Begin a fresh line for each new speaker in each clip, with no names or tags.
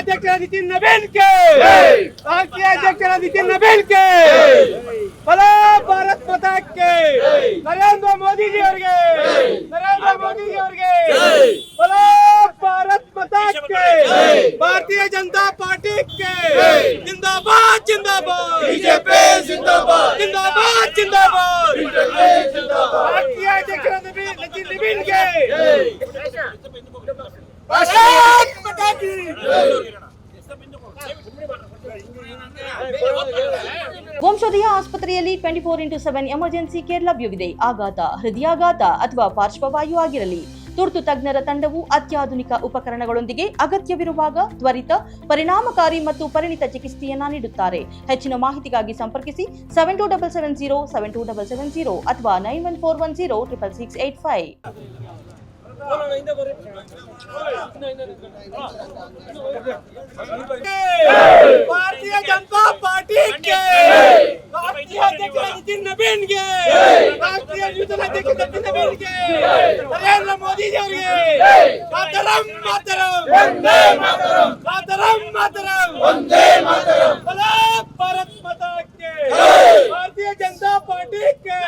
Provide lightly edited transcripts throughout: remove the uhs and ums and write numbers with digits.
अध्यक्ष नितिन नवीन के राष्ट्रीय अध्यक्ष नितिन नवीन के बोलो भारत माता के नरेंद्र मोदी जी ಅವರಿಗೆ बोलो भारत माता के भारतीय जनता पार्टी के जिंदाबाद जिंदाबाद बीजेपी जिंदाबाद जिंदाबाद जिंदाबाद राष्ट्रीय अध्यक्ष नितिन नवीन के भारत माता की
ವಂಶೋದಯ ಆಸ್ಪತ್ರೆಯಲ್ಲಿ 24x7 ಎಮರ್ಜೆನ್ಸಿ ಕೇರ್ ಲಭ್ಯವಿದೆ. ಆಘಾತ, ಹೃದಯಾಘಾತ ಅಥವಾ ಪಾರ್ಶ್ವವಾಯು ಆಗಿರಲಿ, ತುರ್ತು ತಜ್ಞರ ತಂಡವು ಅತ್ಯಾಧುನಿಕ ಉಪಕರಣಗಳೊಂದಿಗೆ ಅಗತ್ಯವಿರುವಾಗ ತ್ವರಿತ, ಪರಿಣಾಮಕಾರಿ ಮತ್ತು ಪರಿಣಿತ ಚಿಕಿತ್ಸೆಯನ್ನ ನೀಡುತ್ತಾರೆ. ಹೆಚ್ಚಿನ ಮಾಹಿತಿಗಾಗಿ ಸಂಪರ್ಕಿಸಿ 7270 ಅಥವಾ 9141066685.
भारतीय जनता पार्टी के राष्ट्रीय अध्यक्ष नितिन नवीन के राष्ट्रीय यूथ अध्यक्ष नितिन नवीन के नरेंद्र मोदी जी ಅವರಿಗೆ ಮಾತರಂ ಮಾತರಂ ವಂದೇ ಮಾತರಂ ಮಾತರಂ ಮಾತರಂ ವಂದೇ ಮಾತರಂ बोलो भारत माता के भारतीय जनता पार्टी के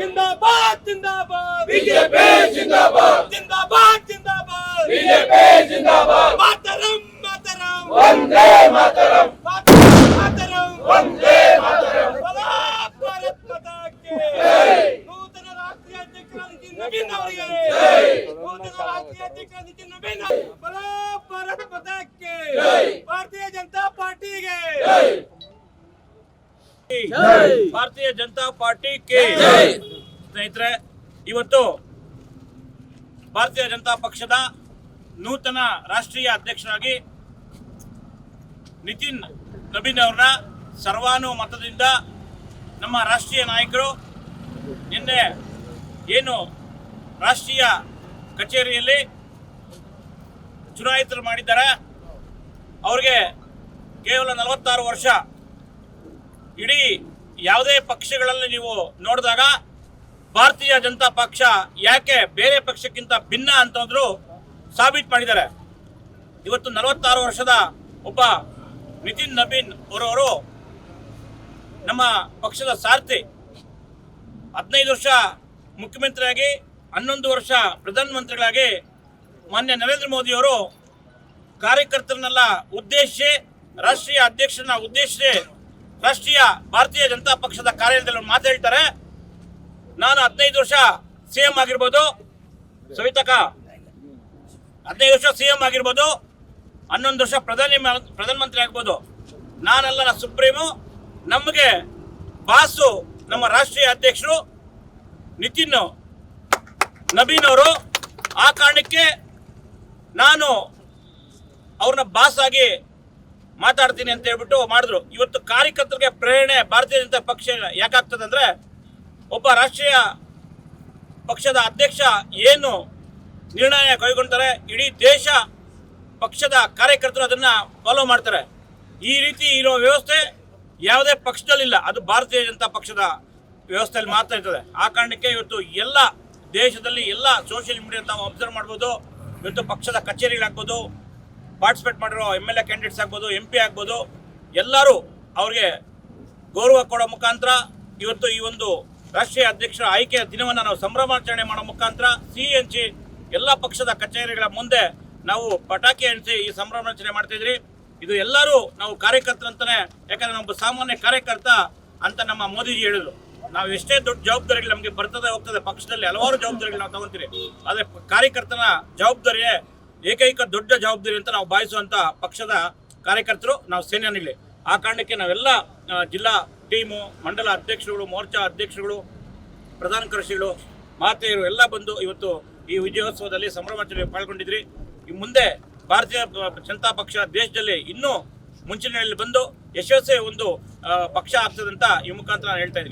जिंदाबाद जिंदाबाद बीजेपी जिंदाबाद जिंदाबाद जिंदाबाद बीजेपी जिंदाबाद मातरम मातरम वंदे मातरम मातरम वंदे मातरम बोलो भारत माता के नूतन राष्ट्रीय अध्यक्ष नितिन नवीन ಅವರಿಗೆ नूतन राष्ट्रीय अध्यक्ष नितिन नवीन बोलो भारत माता के भारतीय जनता पार्टी के
ಭಾರತೀಯ ಜನತಾ ಪಾರ್ಟಿ ಕೆ ಸ್ನೇಹಿತರೆ, ಇವತ್ತು ಭಾರತೀಯ ಜನತಾ ಪಕ್ಷದ ನೂತನ ರಾಷ್ಟ್ರೀಯ ಅಧ್ಯಕ್ಷರಾಗಿ ನಿತಿನ್ ನವೀನ್ ಅವರನ್ನ ಸರ್ವಾನುಮತದಿಂದ ನಮ್ಮ ರಾಷ್ಟ್ರೀಯ ನಾಯಕರು ನಿನ್ನೆ ಏನು ರಾಷ್ಟ್ರೀಯ ಕಚೇರಿಯಲ್ಲಿ ಚುನಾಯಿತರು ಮಾಡಿದ್ದಾರೆ. ಅವ್ರಿಗೆ ಕೇವಲ 46 ವರ್ಷ. ಇಡೀ ಯಾವುದೇ ಪಕ್ಷಗಳಲ್ಲಿ ನೀವು ನೋಡಿದಾಗ ಭಾರತೀಯ ಜನತಾ ಪಕ್ಷ ಯಾಕೆ ಬೇರೆ ಪಕ್ಷಕ್ಕಿಂತ ಭಿನ್ನ ಅಂತಂದ್ರು ಸಾಬೀತು ಮಾಡಿದ್ದಾರೆ. ಇವತ್ತು 46 ವರ್ಷದ ಒಬ್ಬ ನಿತಿನ್ ನವೀನ್ ಅವರವರು ನಮ್ಮ ಪಕ್ಷದ ಸಾರಥಿ. 15 ವರ್ಷ ಮುಖ್ಯಮಂತ್ರಿಯಾಗಿ, 11 ವರ್ಷ ಪ್ರಧಾನಮಂತ್ರಿಗಳಾಗಿ ಮಾನ್ಯ ನರೇಂದ್ರ ಮೋದಿಯವರು ಕಾರ್ಯಕರ್ತರನ್ನೆಲ್ಲ ಉದ್ದೇಶಿಸಿ, ರಾಷ್ಟ್ರೀಯ ಅಧ್ಯಕ್ಷರನ್ನ ಉದ್ದೇಶಿಸಿ ರಾಷ್ಟ್ರೀಯ ಭಾರತೀಯ ಜನತಾ ಪಕ್ಷದ ಕಾರ್ಯಾಲಯದಲ್ಲಿ ಮಾತು ಹೇಳ್ತಾರೆ. ನಾನು 15 ವರ್ಷ ಸಿಎಂ ಆಗಿರ್ಬೋದು, ಸವಿತಕ 15 ವರ್ಷ ಸಿಎಂ ಆಗಿರ್ಬೋದು, 11 ವರ್ಷ ಪ್ರಧಾನಮಂತ್ರಿ ಆಗ್ಬೋದು, ನಾನೆಲ್ಲ ಸುಪ್ರೀಮು, ನಮಗೆ ಬಾಸು ನಮ್ಮ ರಾಷ್ಟ್ರೀಯ ಅಧ್ಯಕ್ಷರು ನಿತಿನ್ ನವೀನ್ ಅವರು. ಆ ಕಾರಣಕ್ಕೆ ನಾನು ಅವ್ರನ್ನ ಬಾಸ್ ಆಗಿ ಮಾತಾಡ್ತೀನಿ ಅಂತ ಹೇಳ್ಬಿಟ್ಟು ಮಾಡಿದ್ರು. ಇವತ್ತು ಕಾರ್ಯಕರ್ತರಿಗೆ ಪ್ರೇರಣೆ ಭಾರತೀಯ ಜನತಾ ಪಕ್ಷ ಯಾಕಾಗ್ತದೆ ಅಂದರೆ, ಒಬ್ಬ ರಾಷ್ಟ್ರೀಯ ಪಕ್ಷದ ಅಧ್ಯಕ್ಷ ಏನು ನಿರ್ಣಯ ಕೈಗೊಳ್ತಾರೆ, ಇಡೀ ದೇಶ ಪಕ್ಷದ ಕಾರ್ಯಕರ್ತರು ಅದನ್ನು ಫಾಲೋ ಮಾಡ್ತಾರೆ. ಈ ರೀತಿ ಇರೋ ವ್ಯವಸ್ಥೆ ಯಾವುದೇ ಪಕ್ಷದಲ್ಲಿಲ್ಲ, ಅದು ಭಾರತೀಯ ಜನತಾ ಪಕ್ಷದ ವ್ಯವಸ್ಥೆಯಲ್ಲಿ ಮಾತ್ರ ಇರ್ತದೆ. ಆ ಕಾರಣಕ್ಕೆ ಇವತ್ತು ಎಲ್ಲ ದೇಶದಲ್ಲಿ ಎಲ್ಲ ಸೋಷಿಯಲ್ ಮೀಡಿಯಾ ನಾವು ಅಬ್ಸರ್ವ್ ಮಾಡ್ಬೋದು. ಇವತ್ತು ಪಕ್ಷದ ಕಚೇರಿಗಳಾಗ್ಬೋದು, ಪಾರ್ಟಿಸಿಪೇಟ್ ಮಾಡಿರೋ MLA ಕ್ಯಾಂಡಿಡೇಟ್ಸ್ ಆಗ್ಬೋದು, MP ಆಗ್ಬೋದು, ಎಲ್ಲರೂ ಅವ್ರಿಗೆ ಗೌರವ ಕೊಡೋ ಮುಖಾಂತರ ಇವತ್ತು ಈ ಒಂದು ರಾಷ್ಟ್ರೀಯ ಅಧ್ಯಕ್ಷರ ಆಯ್ಕೆಯ ದಿನವನ್ನು ನಾವು ಸಂಭ್ರಮಾಚರಣೆ ಮಾಡೋ ಮುಖಾಂತರ ಸಿಹಿ ಹಂಚಿ ಎಲ್ಲ ಪಕ್ಷದ ಕಚೇರಿಗಳ ಮುಂದೆ ನಾವು ಪಟಾಕಿ ಹಂಚಿ ಈ ಸಂಭ್ರಮಾಚರಣೆ ಮಾಡ್ತಿದ್ರಿ. ಇದು ಎಲ್ಲರೂ ನಾವು ಕಾರ್ಯಕರ್ತರಂತಾನೆ, ಯಾಕಂದ್ರೆ ನಾವು ಸಾಮಾನ್ಯ ಕಾರ್ಯಕರ್ತ ಅಂತ ನಮ್ಮ ಮೋದಿಜಿ ಹೇಳಿದ್ರು. ನಾವು ಎಷ್ಟೇ ದೊಡ್ಡ ಜವಾಬ್ದಾರಿಗಳು ನಮಗೆ ಬರ್ತದೆ ಹೋಗ್ತದೆ, ಪಕ್ಷದಲ್ಲಿ ಹಲವಾರು ಜವಾಬ್ದಾರಿಗಳು ನಾವು ತಗೊಂತೀವಿ, ಆದರೆ ಕಾರ್ಯಕರ್ತನ ಜವಾಬ್ದಾರಿಯೇ ಏಕೈಕ ದೊಡ್ಡ ಜವಾಬ್ದಾರಿ ಅಂತ ನಾವು ಭಾವಿಸುವಂಥ ಪಕ್ಷದ ಕಾರ್ಯಕರ್ತರು ನಾವು ಸೇನೆಯಲ್ಲಿ. ಆ ಕಾರಣಕ್ಕೆ ನಾವೆಲ್ಲ ಜಿಲ್ಲಾ ಟೀಮು, ಮಂಡಲ ಅಧ್ಯಕ್ಷರುಗಳು, ಮೋರ್ಚಾ ಅಧ್ಯಕ್ಷರುಗಳು, ಪ್ರಧಾನ ಕಾರ್ಯದರ್ಶಿಗಳು, ಮಾತೆಯರು ಎಲ್ಲ ಬಂದು ಇವತ್ತು ಈ ವಿಜಯೋತ್ಸವದಲ್ಲಿ ಸಂಭ್ರಮಾಚರಣೆ ಪಾಲ್ಗೊಂಡಿದ್ರಿ. ಈ ಮುಂದೆ ಭಾರತೀಯ ಜನತಾ ಪಕ್ಷ ದೇಶದಲ್ಲಿ ಇನ್ನೂ ಮುಂಚೂಣಿಯಲ್ಲಿ ಬಂದು ಯಶಸ್ವಿ ಒಂದು ಪಕ್ಷ ಆಗ್ತದಂತ ಈ ಮುಖಾಂತರ ನಾನು ಹೇಳ್ತಾ ಇದ್ದೀನಿ.